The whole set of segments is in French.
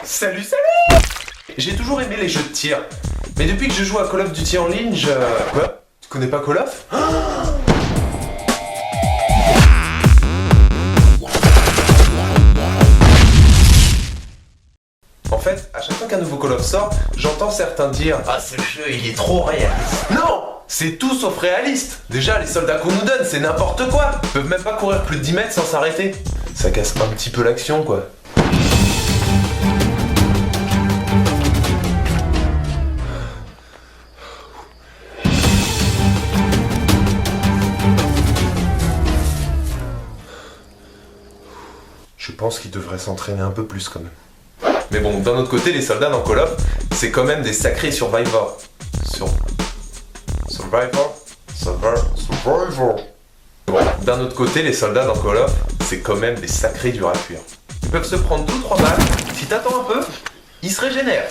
Salut, salut! J'ai toujours aimé les jeux de tir. Mais depuis que je joue à Call of Duty en ligne, je... Quoi? Tu connais pas Call of? En fait, à chaque fois qu'un nouveau Call of sort, j'entends certains dire « Ah, ce jeu, il est trop réaliste !» Non! C'est tout sauf réaliste! Déjà, les soldats qu'on nous donne, c'est n'importe quoi! Ils peuvent même pas courir plus de 10 mètres sans s'arrêter. Ça casse un petit peu l'action, quoi. Je pense qu'il devrait s'entraîner un peu plus quand même. Mais bon, d'un autre côté, les soldats dans Call of, c'est quand même des sacrés survivors. Survivor. Bon, d'un autre côté, les soldats dans Call of, c'est quand même des sacrés durs à fuir. Ils peuvent se prendre 2 ou 3 balles, si t'attends un peu, ils se régénèrent.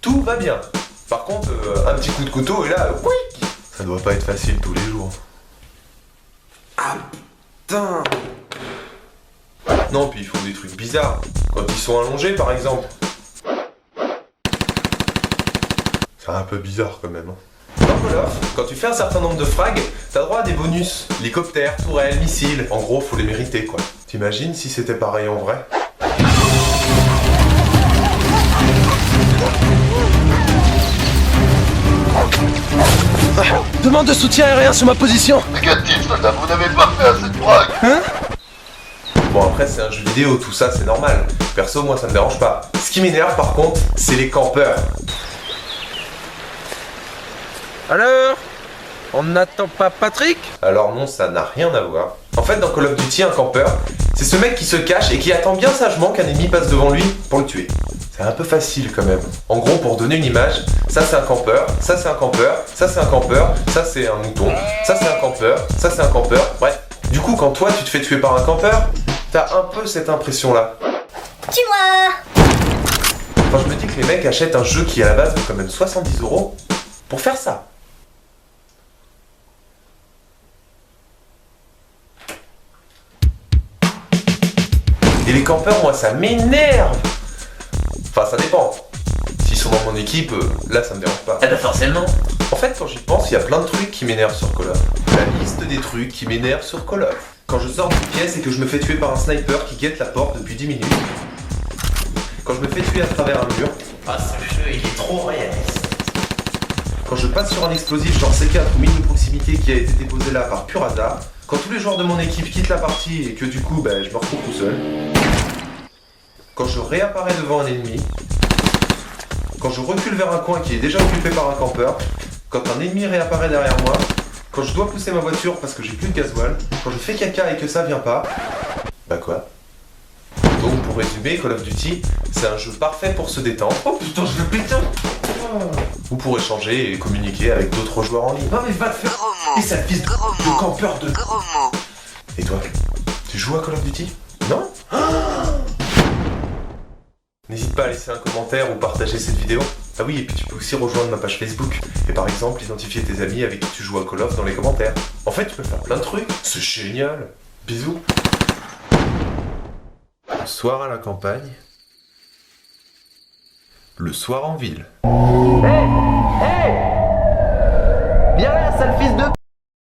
Tout va bien. Par contre, un petit coup de couteau et là, oui, ça doit pas être facile tous les jours. Ah putain! Non, puis ils font des trucs bizarres. Quand ils sont allongés, par exemple. C'est un peu bizarre quand même. Dans Call of, quand tu fais un certain nombre de frags, t'as droit à des bonus. Hélicoptères, tourelles, missiles. En gros, faut les mériter, quoi. T'imagines si c'était pareil en vrai? Demande de soutien aérien sur ma position. Négatif, soldat, vous n'avez pas fait assez de frag. Hein? Bon, après, c'est un jeu vidéo, tout ça, c'est normal. Perso, moi, ça me dérange pas. Ce qui m'énerve, par contre, c'est les campeurs. Alors? On n'attend pas Patrick? Alors non, ça n'a rien à voir. En fait, dans Call of Duty, un campeur, c'est ce mec qui se cache et qui attend bien sagement qu'un ennemi passe devant lui pour le tuer. C'est un peu facile quand même. En gros, pour donner une image, ça c'est un campeur, ça c'est un campeur, ça c'est un campeur, ça c'est un mouton, ça c'est un campeur, ça c'est un campeur, bref. Du coup, quand toi tu te fais tuer par un campeur, t'as un peu cette impression-là. Tue-moi! Enfin, je me dis que les mecs achètent un jeu qui à la base vaut quand même 70 € pour faire ça. Et les campeurs, moi, ça m'énerve. Enfin, ça dépend. S'ils sont dans mon équipe, là, ça me dérange pas. Ah bah forcément. En fait, quand j'y pense, il y a plein de trucs qui m'énervent sur Call of. La liste des trucs qui m'énervent sur Call of. Quand je sors d'une pièce et que je me fais tuer par un sniper qui guette la porte depuis 10 minutes. Quand je me fais tuer à travers un mur. Ah, ce jeu, il est trop réaliste. Quand je passe sur un explosif genre C4 ou mine de proximité qui a été déposé là par pur hasard. Quand tous les joueurs de mon équipe quittent la partie et que du coup, je me retrouve tout seul. Quand je réapparais devant un ennemi. Quand je recule vers un coin qui est déjà occupé par un campeur. Quand un ennemi réapparaît derrière moi. Quand je dois pousser ma voiture parce que j'ai plus de gasoil. Quand je fais caca et que ça vient pas. Bah quoi? Donc pour résumer, Call of Duty, c'est un jeu parfait pour se détendre. Oh putain, je le pétain! Ou pour échanger et communiquer avec d'autres joueurs en ligne. Non mais va te faire... Et ça fils de campeur de... Et toi? Tu joues à Call of Duty? Non? N'hésite pas à laisser un commentaire ou partager cette vidéo. Ah oui, et puis tu peux aussi rejoindre ma page Facebook. Et par exemple, identifier tes amis avec qui tu joues à Call of dans les commentaires. En fait, tu peux faire plein de trucs. C'est génial. Bisous. Le soir à la campagne. Le soir en ville. Viens là, sale fils de...